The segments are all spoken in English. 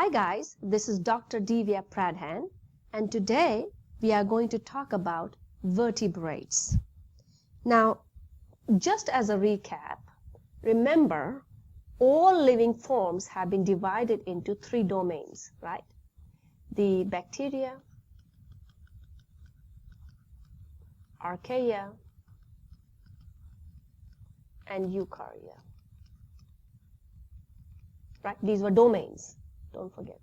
Hi guys, this is Dr. Divya Pradhan, and today we are going to talk about vertebrates. Now, just as a recap, remember all living forms have been divided into three domains, right? The bacteria, archaea, and eukarya. Right? These were domains. Don't forget.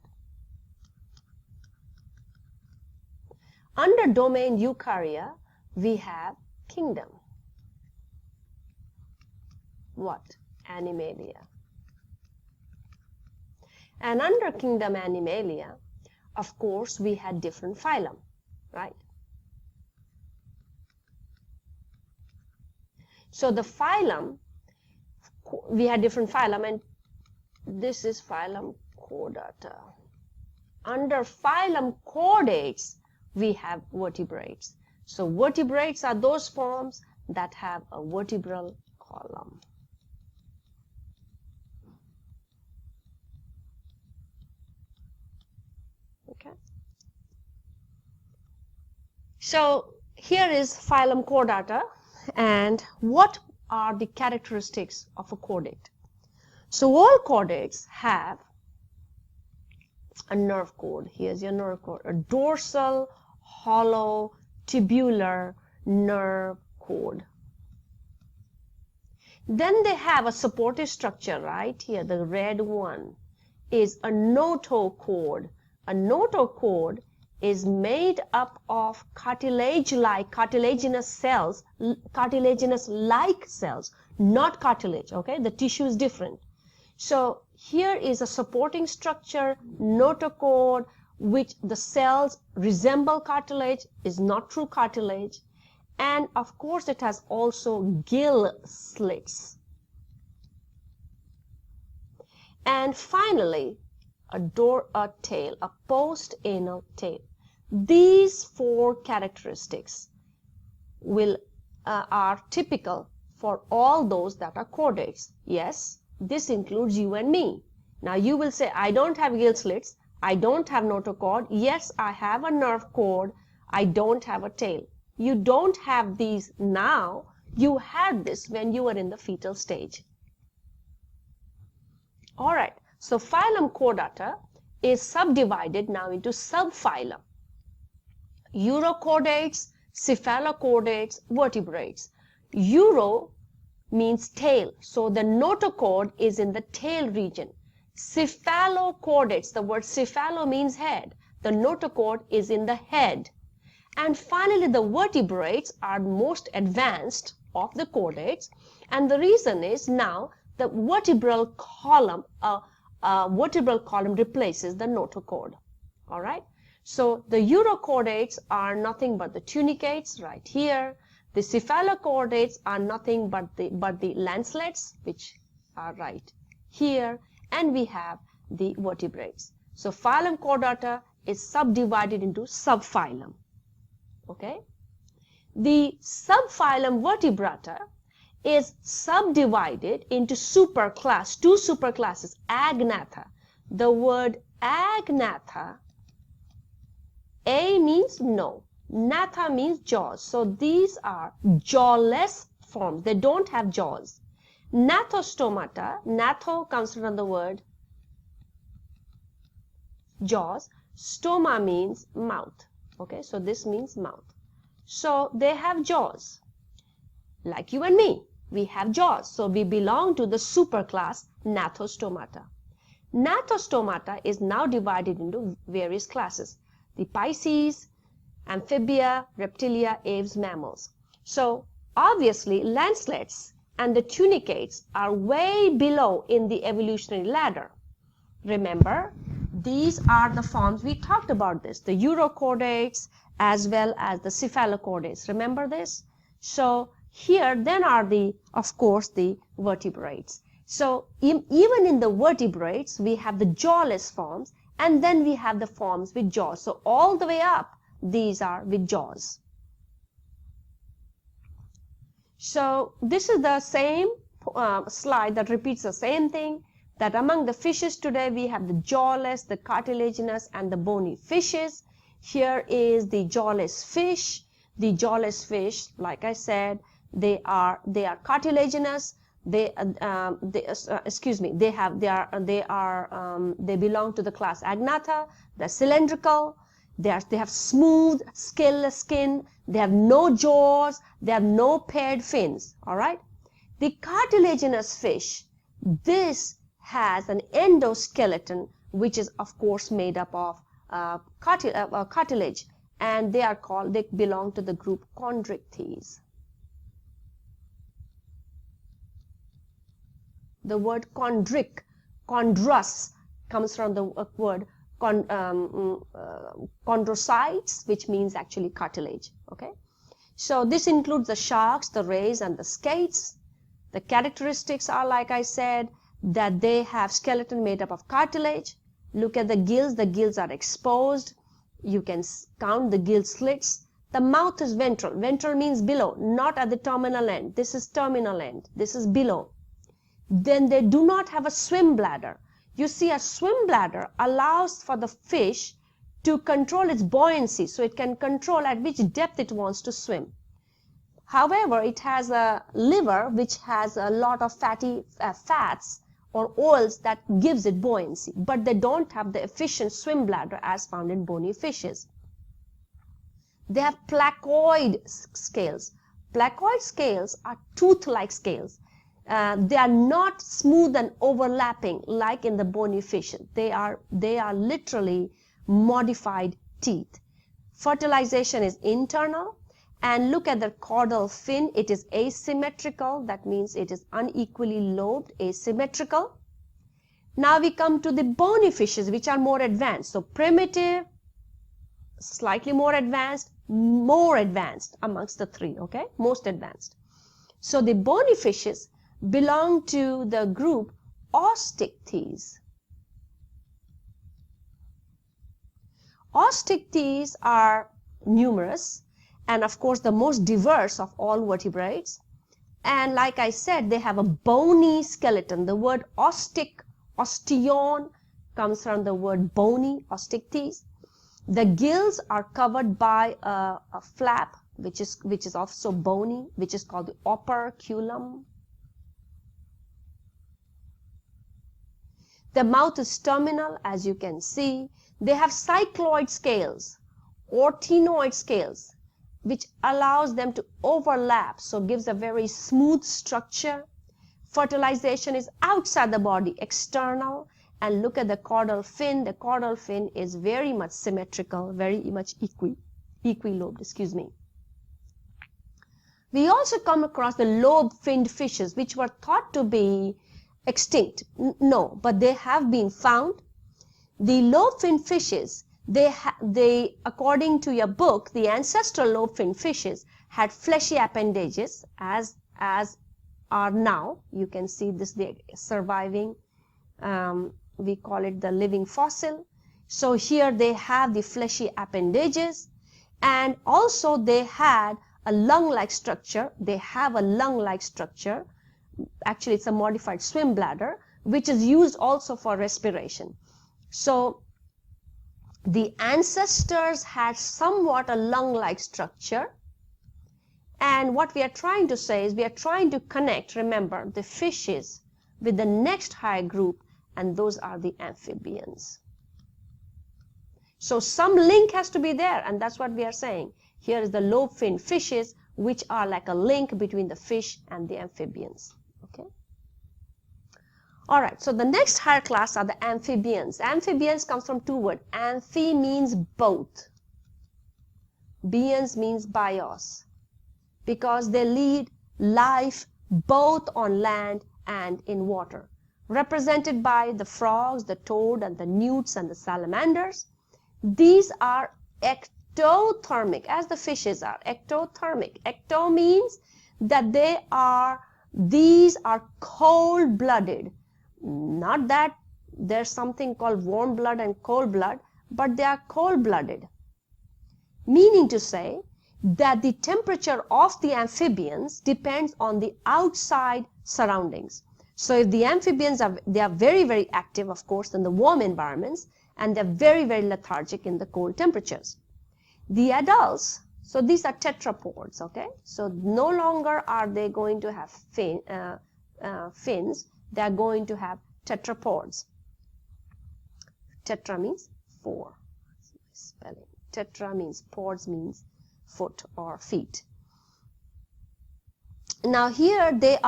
Under domain eukarya, we have kingdom. What? Animalia. And under kingdom Animalia, of course, we had different phylum, right? So the phylum, we had different phylum, and this is phylum Chordata. Under phylum Chordates, we have vertebrates. So vertebrates are those forms that have a vertebral column. Okay. So here is phylum Chordata, and what are the characteristics of a chordate? So all chordates have a nerve cord. Here's your nerve cord, a dorsal, hollow, tubular nerve cord. Then they have a supportive structure right here. The red one is a notochord. A notochord is made up of cartilaginous cells, cartilaginous-like cells, not cartilage, okay? The tissue is different. So here is a supporting structure, notochord, which the cells resemble cartilage, is not true cartilage. And of course, it has also gill slits. And finally, a tail, a post-anal tail. These four characteristics are typical for all those that are chordates. Yes, this includes you and me. Now you will say, I don't have gill slits, I don't have notochord. Yes, I have a nerve cord, I don't have a tail. You don't have these now, you had this when you were in the fetal stage. Alright, so phylum Chordata is subdivided now into subphylum. Urochordates, cephalochordates, vertebrates. Uro means tail, so the notochord is in the tail region. Cephalochordates, the word cephalo means head. The notochord is in the head. And finally, the vertebrates are most advanced of the chordates, and the reason is now the vertebral column replaces the notochord. All right. So the urochordates are nothing but the tunicates right here. The cephalochordates are nothing but the lancelets, which are right here, and we have the vertebrates. So phylum Chordata is subdivided into subphylum. Okay. The subphylum Vertebrata is subdivided into superclass, two superclasses, agnatha. The word agnatha, A means no, natha means jaws. So these are jawless forms. They don't have jaws. Gnathostomata, gnatho comes from the word jaws. Stoma means mouth. Okay, so this means mouth. So they have jaws. Like you and me, we have jaws. So we belong to the superclass Gnathostomata. Gnathostomata is now divided into various classes. The Pisces, Amphibia, Reptilia, Aves, Mammals. So obviously lancelets and the tunicates are way below in the evolutionary ladder. Remember, these are the forms, we talked about this, the urochordates as well as the cephalochordates. Remember this? So here then are of course, the vertebrates. So even in the vertebrates, we have the jawless forms, and then we have the forms with jaws. So all the way up, these are with jaws. So this is the same slide that repeats the same thing. that among the fishes today we have the jawless, the cartilaginous, and the bony fishes. Here is the jawless fish. The jawless fish, like I said, they are cartilaginous. They belong to the class Agnatha. They're cylindrical. They have smooth, scaleless skin. They have no jaws. They have no paired fins. All right. The cartilaginous fish, this has an endoskeleton, which is of course made up of cartilage, and they belong to the group Chondrichthyes. The word chondrus comes from the word chondrocytes, which means actually cartilage. Okay, so this includes the sharks, the rays, and the skates. The characteristics are, like I said, that they have skeleton made up of cartilage. Look at the gills. The gills are exposed. You can count the gill slits. The mouth is ventral. Ventral means below, not at the terminal end. This is terminal end. This is below. Then they do not have a swim bladder. You see, a swim bladder allows for the fish to control its buoyancy, so it can control at which depth it wants to swim. However, it has a liver which has a lot of fatty fats or oils that gives it buoyancy, but they don't have the efficient swim bladder as found in bony fishes. They have placoid scales. Placoid scales are tooth-like scales. They are not smooth and overlapping like in the bony fish. They are literally modified teeth. Fertilization is internal. And look at the caudal fin. It is asymmetrical. That means it is unequally lobed, asymmetrical. Now we come to the bony fishes, which are more advanced. So primitive, slightly more advanced amongst the three, okay? Most advanced. So the bony fishes belong to the group Osteichthyes. Osteichthyes are numerous, and of course the most diverse of all vertebrates. And like I said, they have a bony skeleton. The word osteon comes from the word bony, Osteichthyes. The gills are covered by a flap, which is also bony, which is called the operculum. The mouth is terminal, as you can see. They have cycloid scales or tenoid scales, which allows them to overlap, so gives a very smooth structure. Fertilization is outside the body, external. And look at the caudal fin. The caudal fin is very much symmetrical, very much equilobed, excuse me. We also come across the lobe-finned fishes, which were thought to be extinct. No, but they have been found. The lobe-finned fishes, they, according to your book, the ancestral lobe-finned fishes had fleshy appendages, as are now. You can see this, the surviving, we call it the living fossil. So here they have the fleshy appendages, and also they had a lung-like structure. They have a lung-like structure. Actually, it's a modified swim bladder, which is used also for respiration. So the ancestors had somewhat a lung-like structure. And what we are trying to say is we are trying to connect, remember, the fishes with the next higher group, and those are the amphibians. So some link has to be there, and that's what we are saying. Here is the lobe-finned fishes, which are like a link between the fish and the amphibians. Okay. All right, so the next higher class are the amphibians. Amphibians comes from two words. Amphi means both. Bians means bios, because they lead life both on land and in water, represented by the frogs, the toad, and the newts, and the salamanders. These are ectothermic, as the fishes are. Ectothermic. Ecto means that these are cold-blooded. Not that there's something called warm blood and cold blood, but they are cold-blooded. Meaning to say that the temperature of the amphibians depends on the outside surroundings. So if the amphibians they are very, very active, of course, in the warm environments, and they're very, very lethargic in the cold temperatures. The adults, so these are tetrapods, okay? So no longer are they going to have fins, they are going to have tetrapods. Tetra means 4. Spelling. Tetra means pods means foot or feet. Now here the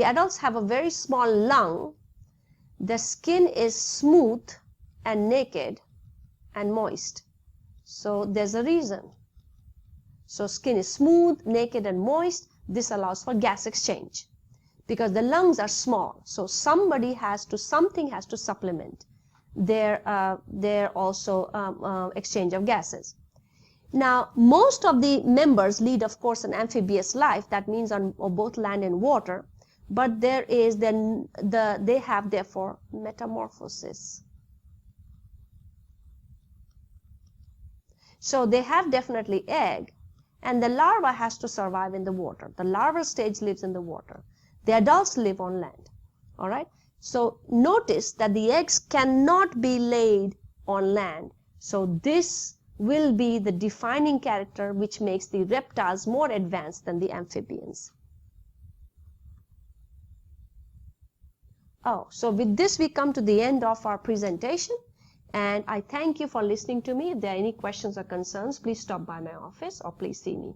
adults have a very small lung. The skin is smooth and naked and moist. So there's a reason. So skin is smooth, naked and moist. This allows for gas exchange because the lungs are small. So something has to supplement their also exchange of gases. Now, most of the members lead, of course, an amphibious life. That means on both land and water. But there is they have therefore metamorphosis. So they have definitely egg, and the larva has to survive in the water. The larval stage lives in the water. The adults live on land. All right. So notice that the eggs cannot be laid on land. So this will be the defining character which makes the reptiles more advanced than the amphibians. So with this we come to the end of our presentation, and I thank you for listening to me. If there are any questions or concerns, please stop by my office or please see me.